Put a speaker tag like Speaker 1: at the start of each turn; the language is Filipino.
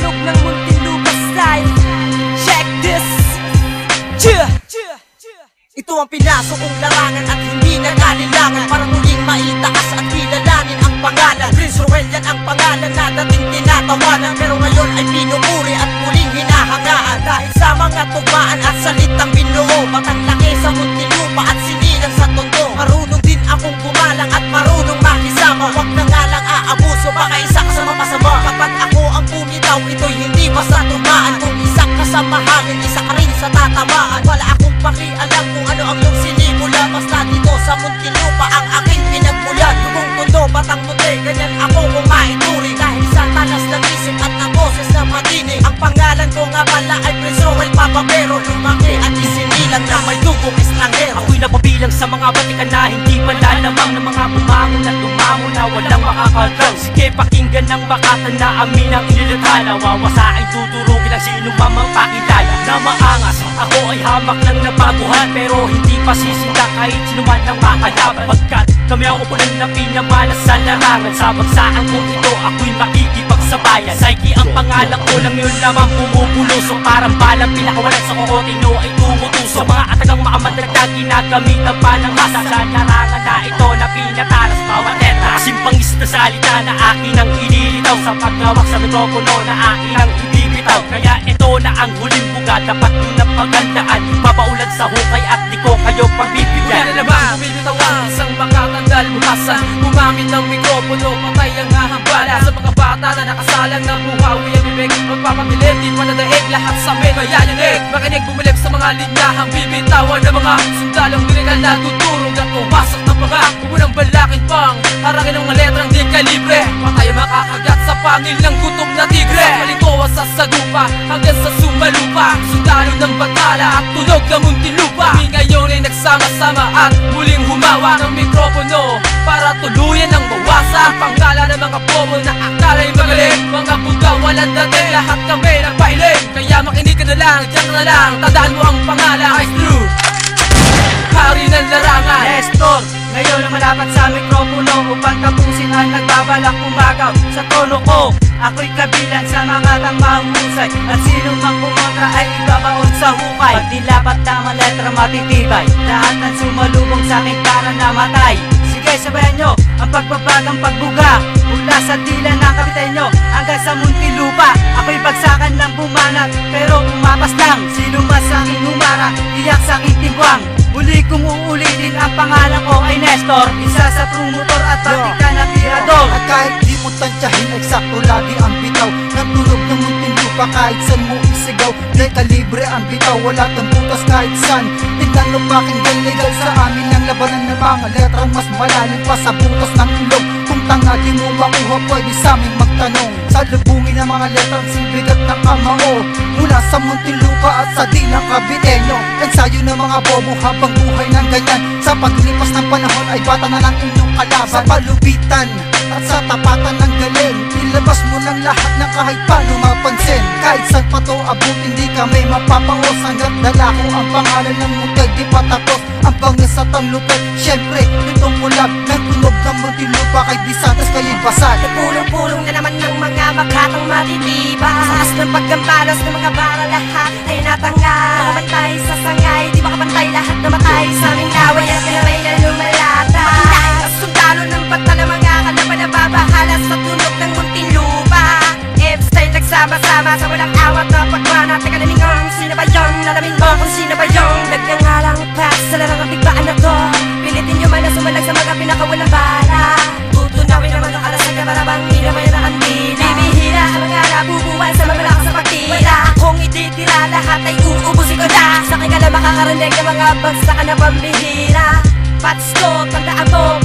Speaker 1: tunog ng Muntinlupa style. Check this. Ito ang pinasok kong larangan at hindi nag-alilangan para muling maitaas at kilalanin ang pangalan. Prince Ruel yan ang pangalan na dating tinatawanan, pero ngayon ay pinupuri at muling hinahangaan. Dahil sa mga tugmaan at salitang binuo, batang laki sa Muntinlupa at sinilang sa tondo. Marunong din akong kumalang at marunong makisama. Huwag na nga lang aabuso, baka isa ka sa mapasama. Kapag ako ang bumitaw, ito'y hindi basta tumaan. Kung isa ka sa mahangin, isa ka rin sa tatamaan. Wala akong pakialam kung ano ang iyong sinimula, basta dito sa Muntinlupa ang aking pinagmulan. Tugong tondo, batang muti, ganyan ako kung maituring. Dahil sa talas ng isip at ng boses na matinig, ang pangalan ko nga pala ay Prince Ruel Papapero. Lumaki at isinilang na may dugong estranghero.
Speaker 2: Ako'y napabilang sa mga batikan na hindi malalamang, ng mga bumangon at lumamo na walang makakadrang. Sige, pakinggan ng makatan na amin ang inilathala. Wawasain tuturugin ang sino mamang pakilala na maangas. Ako ay hamak ng nabaguhan, pero hindi pa sisinda kahit sino man ang makalaban. Pagkat kami ang upunan na pinamalas sa larangan, sa bagsaan kong ito ako'y makikipagsabayan. Psyche ang pangalan ko lang yun lamang pumupulusok, parang balang pinakawalan sa kokotino ay tumutusok. Sa mga atagang makamadagdag ginagamitan pa ng hasa sa larangan na ito na pinatalas bawat letra. Simpangis na salita na akin ang ililitaw, sa paghawak sa mikropono na akin ang ibibitaw. Kaya ito na ang huling buga, dapat nyo na pagandaan. Papaulad sa hukay at di ko kayo pagbibigyan.
Speaker 3: Una na naman, binitawan isang makatandal bukasan. Gumamit ng mikropono, patay ang hahambala. Sa mga bata na nakasalang na buhawi ang bibig, magpapabilib, di pa nadaig lahat sa amin. Kaya yanig, makinig, bumilip sa mga linyahang bibitawan ng mga sundalong lirikal na tuturog at pumasok ng mga unang balakin pang harangin ng mga letrang di kalibre. Patay ang makakagat sa pangil ng gutom na tigre. Sa palitowa sa sagupa hanggang sa sumalupa, sundalo ng batala at tunog ng Muntinlupa. Kami ngayon ay nagsama-sama at muling humawa ng mikropono para tuluyan ang bawasan ang pangalan ng mga bobo na akala'y magaling. Mga buga walang dating, lahat kami nagpailing. Kaya makinig ka na lang, diyan na lang, tandaan mo ang pangalan. Ice Blue, hari ng larangan.
Speaker 2: Nestor, ngayon na malapat sa mikropono upang tapusin ang nagbabalak umagaw sa tono ko. Ako'y kabilang sa mga tang mahusay, at sino mang kumontra ay ibabaon sa hukay. Pag dilapat na letra matitibay, lahat ng sumalubong sa aking para namatay. Sige, sabayan nyo ang pagbabagang pagbuga mula sa dila ng kapitenyo hanggang sa Muntinlupa. Ako'y bagsakan ng bumanat, pero umapas lang. Sino mas aking humara, iyak sa aking timbwang. Muli kong uulitin, ang pangalan ko ay Nestor, isa sa promotor at batikan na tirador.
Speaker 4: At kahit di mo tansyahin, eksakto lagi ang bitaw ng tunog ng Muntinlupa. Kahit san mo isigaw, may kalibre ang bitaw, wala kang butas kahit san. Tignan mo pakinggan, legal sa amin ang labanan ng mga letrang mas malalim pa sa butas ng ilog. Kung tanga di mo makuha, pwede sa aming magtanong. Salubungin ang mga letrang singbigat ng kamao mula sa Muntinlupa at sa dilang Kabitenyo. Ensayo ng mga bobo habang buhay ng ganyan. Sa paglipas ng panahon ay bata na lang inyong kalaban. Sa palupitan at sa tapatan ng galing, ilabas mo ng lahat na kahit paano mapansin. Kahit saan pa to abot, hindi kami mapapangos. Hanggat dala ko ang pangalan ng mutay, di pa tapos ang bangis at ang lupit. Siyempre, itong kulab ng tunog ng Muntinlupa kay Di Santos Kalibasan.
Speaker 1: Nagpulong-pulong na naman ng mga makatang matitiba. Sa as ng paggambalos ng mga bara, lahat ay natangal. Makabantay sa sangay, di makapantay, lahat namatay sa aming laway at pinamay na lumalata. Makinay at sundalo ng batala, mga kalaban na babahala sa tunog ng Muntinlupa. F-style nagsama-sama sa walang awat na pagwana. Teka namingang, sino ba yun? Nalamin mo kung sino ba yun? Nagngangalang pass sa larang ang tigbaan na to. Pilitin nyo man na sumalag sa mga pinakawalang bala. Tutunawin naman ang alas na para bang hinamay na ang dila. Bibihira ang mga nabubuwan sa mga lakas sa pagtira. Kung ititira lahat ay uubusin ko na. Sa akin ka lang makakarinig ng mga bagsakan na pambihira. Pats ko, tandaan mo,